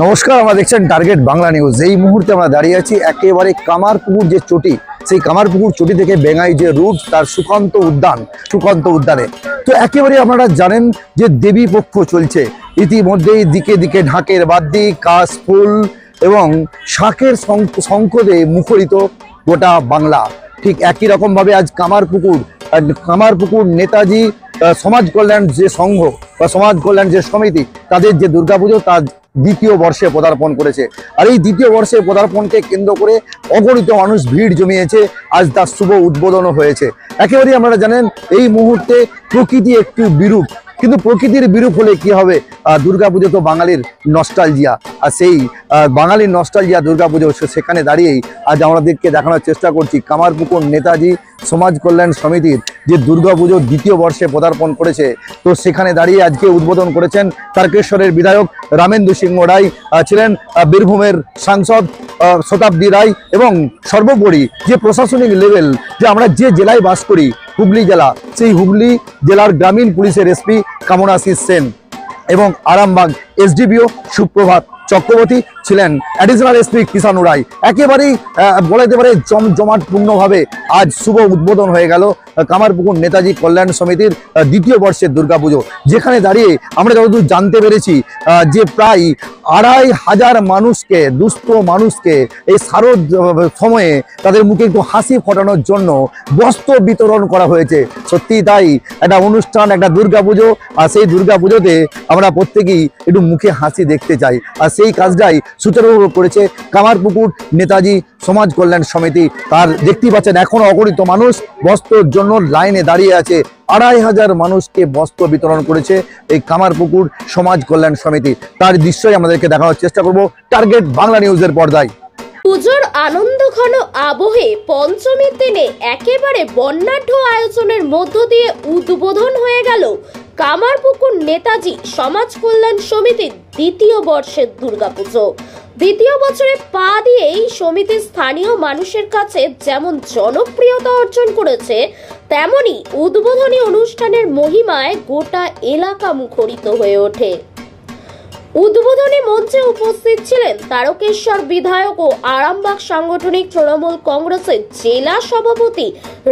নমস্কার, আমরা দেখছেন টার্গেট বাংলা নিউজ। এই মুহূর্তে আমরা দাঁড়িয়ে আছি একেবারে কামারপুকুর যে চটি, সেই কামারপুকুর চটি থেকে বেঙ্গাই যে রুট, তার সুকান্ত উদ্যানে। তো একেবারে আপনারা জানেন যে দেবী পক্ষ চলছে ইতিমধ্যেই, দিকে দিকে ঢাকের বাদ্যি, কাশ ফুল এবং শাঁখের শঙ্খদে মুখরিত গোটা বাংলা। ঠিক একই রকম ভাবে আজ কামারপুকুর নেতাজি সমাজ কল্যাণ যে সংঘ বা সমাজ কল্যাণ যে সমিতি, তাদের যে দুর্গাপুজো তার দ্বিতীয় বর্ষে পদার্পণ করেছে। আর এই দ্বিতীয় বর্ষে পদার্পণকে কেন্দ্র করে অগণিত মানুষ ভিড় জমিয়েছে। আজ তার শুভ উদ্বোধনও হয়েছে। একেবারেই আপনারা জানেন এই মুহূর্তে প্রকৃতি একটু বিরূপ, কিন্তু প্রকৃতির বিরূপ হলে কি হবে? দুর্গাপুজো তো বাঙালির নস্টালজিয়া, আর সেই বাঙালির নস্টালজিয়া দুর্গাপুজো, সেখানে দাঁড়িয়েই আজ আমাদেরকে দেখানোর চেষ্টা করছি কামারপুকুর নেতাজি সমাজ কল্যাণ সমিতির যে দুর্গাপুজো দ্বিতীয় বর্ষে পদার্পণ করেছে। তো সেখানে দাঁড়িয়ে আজকে উদ্বোধন করেছেন তারকেশ্বরের বিধায়ক রামেন্দু সিংহ রায়, ছিলেন বীরভূমের সাংসদ শতাব্দী রায়, এবং সর্বোপরি যে প্রশাসনিক লেভেল, যে আমরা যে জেলায় বাস করি হুগলি জেলা, সেই হুগলি জেলার গ্রামীণ পুলিশের এসপি কামনাশিস সেন এবং আরামবাগ এসডিপিও সুপ্রভাত চক্রবর্তী ছিলেন, অ্যাডিশনাল এসপি কিষাণু রায়। একেবারেই বলা যেতে পারে জমজমাটপূর্ণভাবে আজ শুভ উদ্বোধন হয়ে গেল কামারপুকুর নেতাজি কল্যাণ সমিতির দ্বিতীয় বর্ষের দুর্গাপুজো, যেখানে দাঁড়িয়ে আমরা যতদূর জানতে পেরেছি যে প্রায় ২৫০০ মানুষকে, দুস্থ মানুষকে এই শারদ সময়ে তাদের মুখে একটু হাসি ফোটানোর জন্য বস্ত্র বিতরণ করা হয়েছে। সত্যি তাই, একটা অনুষ্ঠান, একটা দুর্গাপুজো, আর সেই দুর্গাপুজোতে আমরা প্রত্যেকেই একটু মুখে হাসি দেখতে চাই। আর সেই কাজটাই সুচারুভাবে করেছে কামারপুকুর নেতাজি সমাজ কল্যাণ সমিতি। তার দেখতেই পাচ্ছেন এখনো অগণিত মানুষ বস্ত্রের জন্য লাইনে দাঁড়িয়ে আছে। ২৫০০ মানুষকে বস্ত্র বিতরণ করেছে এই কামারপুকুর সমাজ কল্যাণ সমিতি। তার দৃশ্যই আমাদেরকে দেখানোর চেষ্টা করব টার্গেট বাংলা নিউজের পর্দায়। পুজোর আনন্দঘন আবহে পঞ্চমীর দিনে একেবারে বর্ণাঢ্য আয়োজনের মধ্য দিয়ে উদ্বোধন হয়ে গেল কামারপুকুর নেতাজি সমাজ কল্যাণ সমিতির দ্বিতীয় বর্ষের দুর্গাপুজো। দ্বিতীয় বছরে পা দিয়েই সমিতি স্থানীয় মানুষের কাছে যেমন জনপ্রিয়তা অর্জন করেছে, তেমনি উদ্বোধনী অনুষ্ঠানের মহিমায় গোটা এলাকা মুখরিত হয়ে ওঠে। উদ্বোধনী মঞ্চে উপস্থিত ছিলেন তারকেশ্বর বিধায়ক ও আরামবাগ সাংগঠনিক তৃণমূল কংগ্রেসের জেলা সভাপতি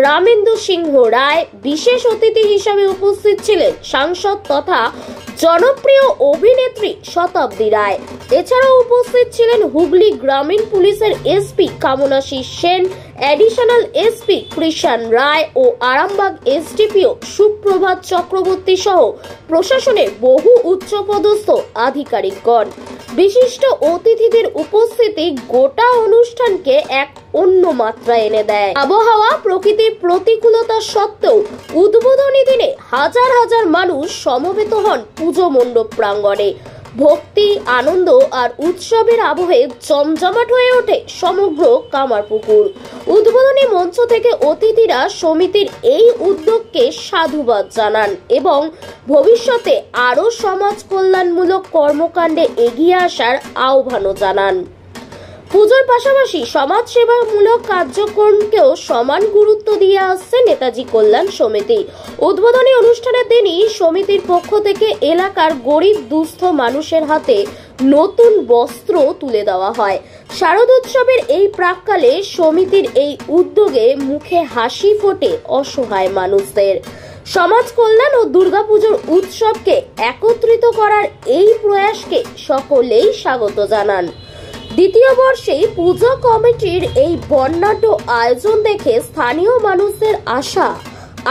রামেন্দু সিংহ রায়। বিশেষ অতিথি হিসেবে উপস্থিত ছিলেন সাংসদ তথা জনপ্রিয় অভিনেত্রী শতাব্দী রায়। এছাড়াও উপস্থিত ছিলেন হুগলি গ্রামীণ পুলিশের SP Kamanashis Sen, additional SP Krishan Roy ও আরামবাগ এসডিপিও সুপ্রভাত চক্রবর্তী সহ প্রশাসনের বহু উচ্চপদস্থ আধিকারিকগণ। বিশিষ্ট অতিথিদের উপস্থিতি গোটা অনুষ্ঠানকে এক অন্য মাত্রা এনে দেয়। আবহাওয়া, প্রকৃতির প্রতিকূলতা সত্ত্বেও উদ্বোধনী দিনে হাজার হাজার মানুষ সমবেত হন পুজো মণ্ডপ প্রাঙ্গণে। ভক্তি, আনন্দ আর উৎসবের আবহে জমজমাট হয়ে ওঠে সমগ্র কামারপুকুর। উদ্বোধনী মঞ্চ থেকে অতিথিরা সমিতির এই উদ্যোগকে সাধুবাদ জানান এবং ভবিষ্যতে আরো সমাজ কল্যাণমূলক কর্মকাণ্ডে এগিয়ে আসার আহ্বানও জানান। পুজোর পাশাপাশি সমাজ সেবামূলক কার্যক্রমকেও সমান গুরুত্ব দিয়ে আসছে নেতাজি কল্যাণ সমিতি। উদ্বোধনী অনুষ্ঠানের দিনই সমিতির পক্ষ থেকে এলাকার গরিব দুস্থ মানুষের হাতে নতুন বস্ত্র তুলে দেওয়া হয়। শারদোৎসবের এই প্রাক্কালে সমিতির এই উদ্যোগে মুখে হাসি ফোটে অসহায় মানুষদের। সমাজ কল্যাণ ও দুর্গাপুজোর উৎসবকে একত্রিত করার এই প্রয়াসকে সকলেই স্বাগত জানান। দ্বিতীয় বর্ষে পুজো কমিটির এই বর্ণাঢ্য আয়োজন দেখে স্থানীয় মানুষদের আশা,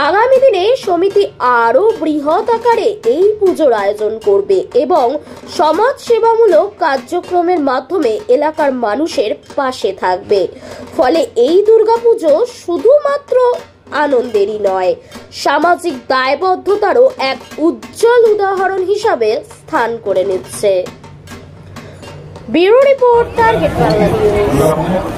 আগামী দিনে সমিতি আরো বৃহৎ আকারে এই পুজোর আয়োজন করবে এবং সমাজ সেবামূলক কার্যক্রমের মাধ্যমে এলাকার মানুষের পাশে থাকবে। ফলে এই দুর্গাপুজো শুধুমাত্র আনন্দেরই নয়, সামাজিক দায়বদ্ধতারও এক উজ্জ্বল উদাহরণ হিসাবে স্থান করে নিচ্ছে। Bureau report, target Bangla news.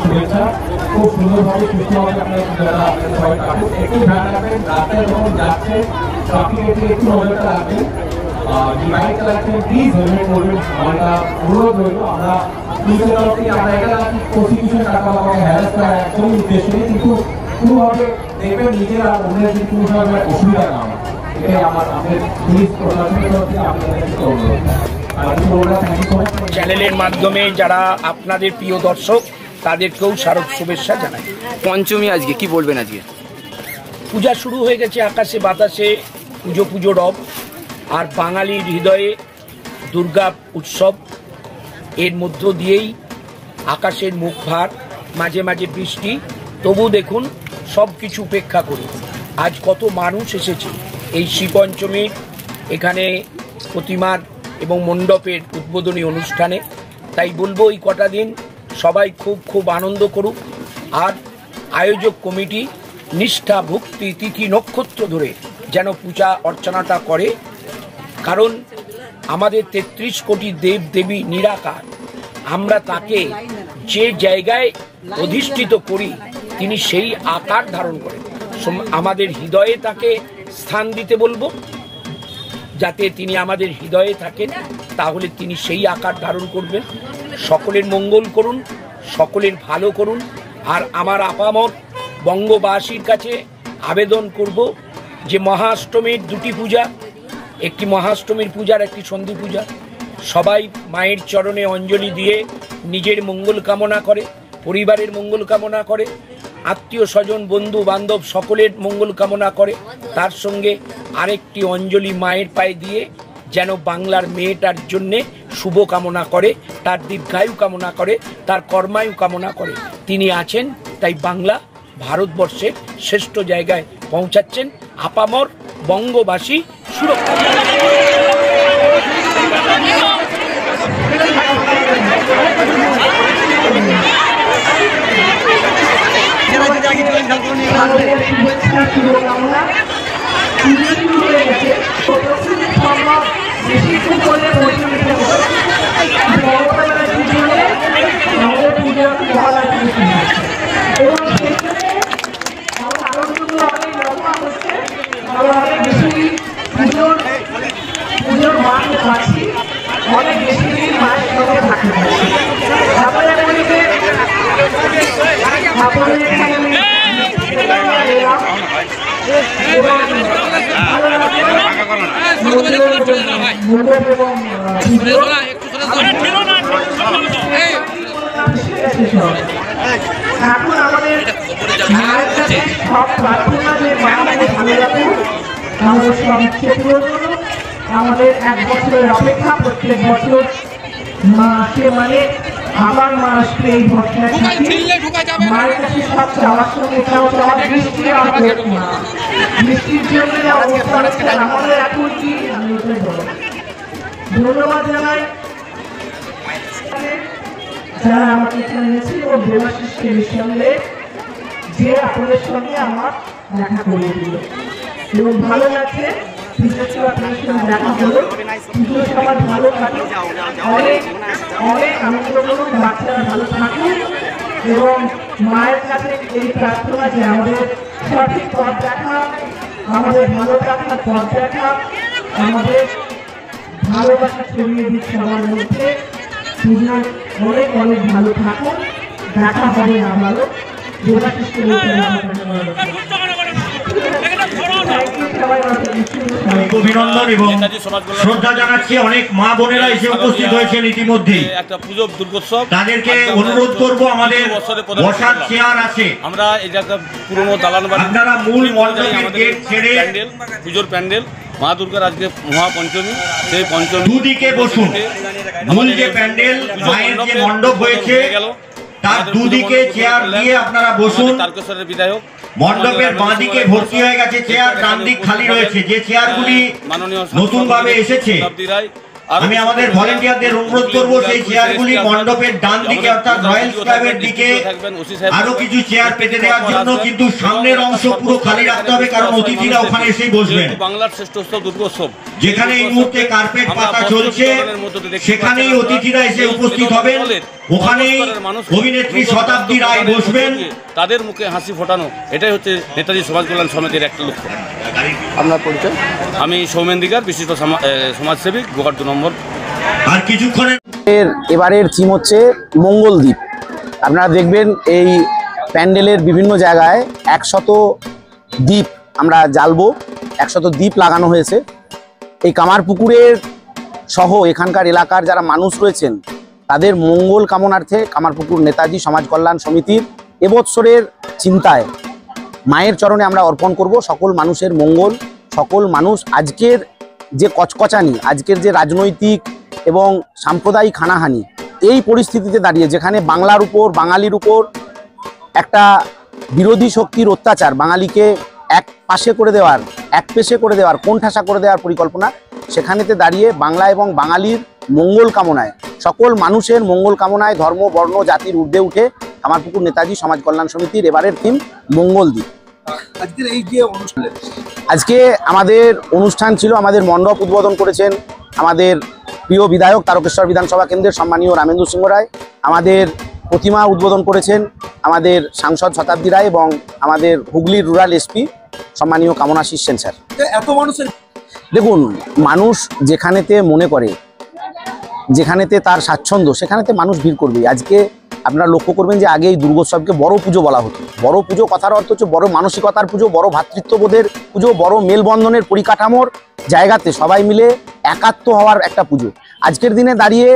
শুভেচ্ছা। খুব সুন্দরভাবে সুস্থভাবে আপনারা সবাই একটু ধ্যান রাখবেন, রাস্তায় যখন যাচ্ছে ট্রাফিকে একটু নজরটা রাখবেন। বাইক চালাচ্ছেন প্লিজ হেলমেট পরবেন, আমার একটা অনুরোধ রইল। আমরা পুলিশের তরফ থেকে আমরা এটা প্রসিকিউশন টাকা আমাকে হ্যারাস করার একদমই উদ্দেশ্য নেই, কিন্তু কোনোভাবে দেখবেন নিজেরা অন্যের যদি কোনোভাবে অসুবিধা না হয়, এটাই আমার আমাদের পুলিশ প্রশাসনের তরফ থেকে আপনাদের কাছে অনুরোধ। চ্যানেলের মাধ্যমে যারা আপনাদের প্রিয় দর্শক তাদেরকেও শারদ শুভেচ্ছা জানাই। পঞ্চমী আজকে কি বলবেন? আজকে পূজা শুরু হয়ে গেছে, আকাশে বাতাসে পুজো রব, আর বাঙালির হৃদয়ে দুর্গা উৎসব। এর মধ্য দিয়েই আকাশের মুখ ভার, মাঝে মাঝে বৃষ্টি, তবু দেখুন সব কিছু উপেক্ষা করে আজ কত মানুষ এসেছে এই শ্রীপঞ্চমীর এখানে প্রতিমার এবং মণ্ডপের উদ্বোধনী অনুষ্ঠানে। তাই বলবো এই কটা দিন সবাই খুব আনন্দ করুক, আর আয়োজক কমিটি নিষ্ঠা ভক্তি তিথি নক্ষত্র ধরে যেন পূজা অর্চনাটা করে, কারণ আমাদের 33 কোটি দেব দেবী নিরাকার, আমরা তাকে যে জায়গায় অধিষ্ঠিত করি তিনি সেই আকার ধারণ করেন। আমাদের হৃদয়ে তাকে স্থান দিতে বলবো, যাতে তিনি আমাদের হৃদয়ে থাকেন, তাহলে তিনি সেই আকার ধারণ করবেন। সকলের মঙ্গল করুন, সকলের ভালো করুন। আর আমার আপামর বঙ্গবাসীর কাছে আবেদন করব যে মহাষ্টমীর দুটি পূজা, একটি মহাষ্টমীর পূজার একটি সন্ধি পূজা, সবাই মায়ের চরণে অঞ্জলি দিয়ে নিজের মঙ্গল কামনা করে, পরিবারের মঙ্গল কামনা করে, আত্মীয় স্বজন বন্ধু বান্ধব সকলের মঙ্গল কামনা করে। তার সঙ্গে আরেকটি অঞ্জলি মায়ের পায়ে দিয়ে যেন বাংলার মেয়েটার জন্যে শুভ কামনা করে, তার দীর্ঘায়ু কামনা করে, তার কর্মায়ু কামনা করে। তিনি আছেন, তাই বাংলা ভারতবর্ষের শ্রেষ্ঠ জায়গায় পৌঁছাচ্ছেন। আপামর বঙ্গবাসী সুরক্ষা। অনেক বেশি মায়ের সঙ্গে থাকতে পারছি। এখন আমাদের মায়ের কাছে সব প্রার্থনা যে মা আমাদের ভালো রাখুন, আমাদের সব ইচ্ছে পূরণ করুন। আমাদের 1 বছরের অপেক্ষা, প্রত্যেক বছর মা আসে মানে আবার মা আসবে এই ভরসায় থাকি। মায়ের কাছে সব চাওয়ার সঙ্গে চাওয়া বৃষ্টি আর না, বৃষ্টির জন্য আমাদের এখন কি ধন্যবাদ জানাই যারা আমাকে এখানে এনেছে ও দেবাশিসের সঙ্গে, যে আপনাদের সঙ্গে আমার দেখা করিয়ে দিল এবং ভালো লাগছে। আপনাদের সঙ্গে দেখা হলো, পুজো সবার ভালো থাকে, অনেক আনন্দ করুন, বাচ্চারা ভালো থাকুন এবং মায়ের কাছে এই প্রার্থনা যে আমাদের সঠিক পথ দেখা, আমাদের ভালো থাকার পথ দেখা, আমাদের ভালোবাসা ছড়িয়ে দিক সবার মধ্যে। পুজো অনেক ভালো থাকুন, দেখা হবে না ভালো দেবাশিস অভিনন্দন এবং শ্রদ্ধা জানাচ্ছি। অনেক মা বোনেরা এসে উপস্থিত হয়েছেন ইতিমধ্যে। একটা পুজো দুর্গোৎসব, তাদেরকে অনুরোধ করব, আমাদের বসার চেয়ার আছে, আমরা এই যে একটা পুরনো দালান বাড়ি, আপনারা মূল মণ্ডপের গেট ছেড়ে পুজোর প্যান্ডেল মা দুর্গার আজকে মহাপঞ্চমী, সেই পঞ্চমী দুদিকে বসুন। মূল যে প্যান্ডেল মায়ের যে মণ্ডপ হয়েছে তার দুদিকে চেয়ার দিয়ে আপনারা বসুন। তারকেশ্বরের বিধায়ক মণ্ডপের বাঁদিকে ভর্তি হয়ে গেছে চেয়ার, ডান দিক খালি রয়েছে। যে চেয়ারগুলি নতুন ভাবে এসেছে আমি আমাদের ভলেন্টিয়ারদের অনুরোধ করব সেই চেয়ারগুলি মণ্ডপের ডান দিকে অর্থাৎ রয়্যাল ক্লাবের দিকে আরো কিছু চেয়ার পেতে দেওয়ার জন্য, কিন্তু সামনের অংশ পুরো খালি রাখতে হবে, কারণ অতিথিরা ওখানে এসেই বসবেন। বাংলার শ্রেষ্ঠ উৎসব দুর্গোৎসব, যেখানে এই মুহূর্তে কার্পেট পাতা চলছে সেখানেই অতিথিরা এসে উপস্থিত হবেন। ওখানেই অভিনেত্রী শতাব্দী রায় বসবেন। তাদের মুখে হাসি ফোটানো, এটাই হচ্ছে নেতাজি সমাজ কল্যাণ সমিতির একটা লক্ষ্য। আপনার পরিচয়? আমি সৌমেন দিগার, বিশিষ্ট সমাজসেবী, গোঘাট 2 নম্বর। আর কিছুক্ষণের এবারের থিম হচ্ছে মঙ্গলদ্বীপ। আপনারা দেখবেন এই প্যান্ডেলের বিভিন্ন জায়গায় 100 দ্বীপ আমরা জ্বালবো, 100 দ্বীপ লাগানো হয়েছে। এই কামারপুকুরের সহ এখানকার এলাকার যারা মানুষ রয়েছেন তাদের মঙ্গল কামনার্থে কামারপুকুর নেতাজি সমাজ কল্যাণ সমিতির এবৎসরের চিন্তায় মায়ের চরণে আমরা অর্পণ করব সকল মানুষের মঙ্গল। সকল মানুষ আজকের যে কচকচানি, আজকের যে রাজনৈতিক এবং সাম্প্রদায়িক হানাহানি, এই পরিস্থিতিতে দাঁড়িয়ে যেখানে বাংলার উপর, বাঙালির উপর একটা বিরোধী শক্তির অত্যাচার, বাঙালিকে এক পেশে করে দেওয়ার, কোণঠাসা করে দেওয়ার পরিকল্পনা, সেখানেতে দাঁড়িয়ে বাংলা এবং বাঙালির মঙ্গল কামনায়, সকল মানুষের মঙ্গল কামনায় ধর্ম, বর্ণ, জাতির ঊর্ধ্বে উঠে কামারপুকুর নেতাজি সমাজ কল্যাণ সমিতির এবারের থিম মঙ্গলদ্বীপ। আজকের এই যে অনুষ্ঠান, আজকে আমাদের অনুষ্ঠান ছিল, আমাদের মণ্ডপ উদ্বোধন করেছেন আমাদের প্রিয় বিধায়ক তারকেশ্বর বিধানসভা কেন্দ্রের সম্মানীয় রামেন্দু সিংহ রায়। আমাদের প্রতিমা উদ্বোধন করেছেন আমাদের সাংসদ শতাব্দী রায় এবং আমাদের হুগলির রুরাল এসপি সম্মানীয় কামনাশীষ সেন স্যার। এত মানুষের, দেখুন, মানুষ যেখানেতে মনে করে, যেখানেতে তার স্বাচ্ছন্দ্য, সেখানেতে মানুষ ভিড় করবে। আজকে আপনারা লক্ষ্য করবেন যে আগে এই দুর্গোৎসবকে বড় পুজো বলা হতো। বড় পুজো কথার অর্থ হচ্ছে বড় মানসিকতার পুজো, বড় ভ্রাতৃত্ববোধের পুজো, বড় মেলবন্ধনের পরিকাঠামোর জায়গাতে সবাই মিলে একাত্ম হওয়ার একটা পুজো। আজকের দিনে দাঁড়িয়ে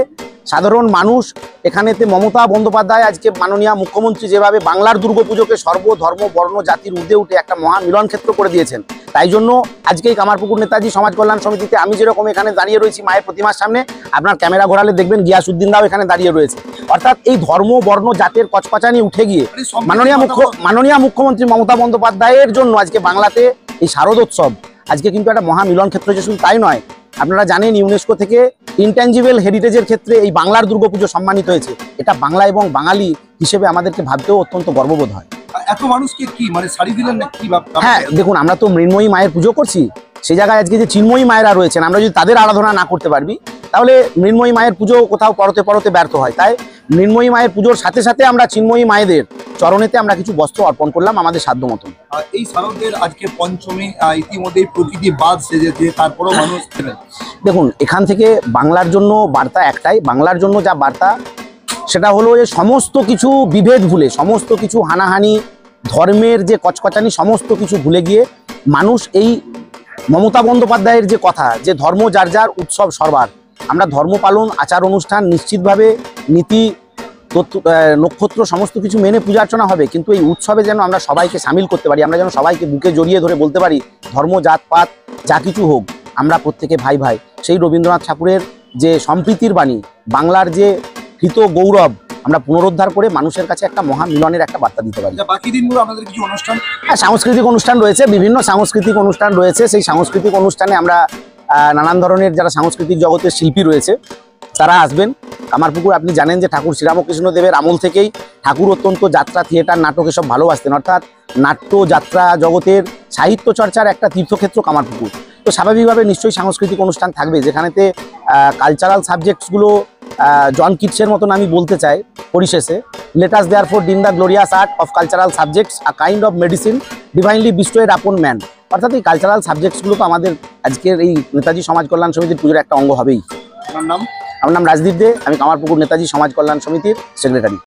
সাধারণ মানুষ এখানেতে মমতা বন্দ্যোপাধ্যায়, আজকে মাননীয় মুখ্যমন্ত্রী যেভাবে বাংলার দুর্গাপুজোকে সর্বধর্ম, বর্ণ, জাতির ঊর্ধ্বে উঠে একটা মহা মিলন ক্ষেত্র করে দিয়েছেন, তাই জন্য আজকে এই কামারপুকুর নেতাজি সমাজ কল্যাণ সমিতিতে আমি যেরকম এখানে দাঁড়িয়ে রয়েছি মায়ের প্রতিমার সামনে, আপনার ক্যামেরা ঘোরালে দেখবেন গিয়াসউদ্দিন রাও এখানে দাঁড়িয়ে রয়েছে। অর্থাৎ এই ধর্ম, বর্ণ, জাতের কচকচানি উঠে গিয়ে মাননীয় মুখ্যমন্ত্রী মমতা বন্দ্যোপাধ্যায়ের জন্য আজকে বাংলাতে এই শারদোৎসব আজকে কিন্তু একটা মহা মিলন ক্ষেত্র হয়েছে। শুধু তাই নয়, আপনারা জানেন ইউনেস্কো থেকে ইনট্যাঞ্জিবল হেরিটেজের ক্ষেত্রে এই বাংলার দুর্গাপুজো সম্মানিত হয়েছে। এটা বাংলা এবং বাঙালি হিসেবে আমাদেরকে ভাবতেও অত্যন্ত গর্ববোধ হয়। এত মানুষকে কি মানে শাড়ি দিলেন না কি? হ্যাঁ, দেখুন, আমরা তো মৃন্ময়ী মায়ের পুজো করছি, সেই জায়গায় আজকে যে চিন্ময়ী মায়েরা রয়েছেন, আমরা যদি তাদের আরাধনা না করতে পারবি তাহলে মৃন্ময়ী মায়ের পুজো কোথাও পরতে পরতে ব্যর্থ হয়। তাই মৃন্ময়ী মায়ের পুজোর সাথে সাথে আমরা চিন্ময়ী মায়েদের চরণেতে আমরা কিছু বস্ত্র অর্পণ করলাম আমাদের সাধ্য মতন। এই শারদের আজকে পঞ্চমী, ইতিমধ্যেই প্রকৃতি বাদ সেজেছে, তারপরেও মানুষ দেখুন, এখান থেকে বাংলার জন্য বার্তা একটাই, বাংলার জন্য যা বার্তা সেটা হলো যে সমস্ত কিছু বিভেদ ভুলে, সমস্ত কিছু হানাহানি, ধর্মের যে কচকচানি, সমস্ত কিছু ভুলে গিয়ে মানুষ এই মমতা বন্দ্যোপাধ্যায়ের যে কথা, যে ধর্ম যার যার, উৎসব সবার, আমরা ধর্ম পালন, আচার অনুষ্ঠান নিশ্চিতভাবে, নীতি নক্ষত্র সমস্ত কিছু মেনে পূজা অর্চনা হবে, কিন্তু এই উৎসবে যেন আমরা সবাইকে সামিল করতে পারি, আমরা যেন সবাইকে বুকে জড়িয়ে ধরে বলতে পারি ধর্ম, জাতপাত যা কিছু হোক আমরা প্রত্যেকে ভাই ভাই। সেই রবীন্দ্রনাথ ঠাকুরের যে সম্প্রীতির বাণী, বাংলার যে কৃত গৌরব আমরা পুনরুদ্ধার করে মানুষের কাছে একটা মহা মিলনের একটা বার্তা দিতে পারি। বাকি দিনগুলো আমাদের কিছু অনুষ্ঠান, হ্যাঁ, সাংস্কৃতিক অনুষ্ঠান রয়েছে, বিভিন্ন সাংস্কৃতিক অনুষ্ঠান রয়েছে। সেই সাংস্কৃতিক অনুষ্ঠানে আমরা নানান ধরনের যারা সাংস্কৃতিক জগতের শিল্পী রয়েছে তারা আসবেন। কামারপুকুর, আপনি জানেন যে ঠাকুর শ্রীরামকৃষ্ণ দেবের আমল থেকেই ঠাকুর অত্যন্ত যাত্রা, থিয়েটার, নাটক এসব ভালোবাসতেন। অর্থাৎ নাট্য যাত্রা জগতের সাহিত্য চর্চার একটা তীর্থক্ষেত্র কামারপুকুর। তো স্বাভাবিকভাবে নিশ্চয়ই সাংস্কৃতিক অনুষ্ঠান থাকবে, যেখানেতে কালচারাল সাবজেক্টসগুলো জন কিটসের মতন আমি বলতে চাই পরিশেষে, let us therefore deem the glorious art of cultural subjects, a kind of medicine divinely bestowed upon man. অর্থাৎ এই কালচারাল সাবজেক্টসগুলো তো আমাদের আজকের এই নেতাজি সমাজ কল্যাণ সমিতির পুজোর একটা অঙ্গ হবেই। আমার নাম রাজদীপ দে, আমি কামারপুকুর নেতাজি সমাজ কল্যাণ সমিতির সেক্রেটারি।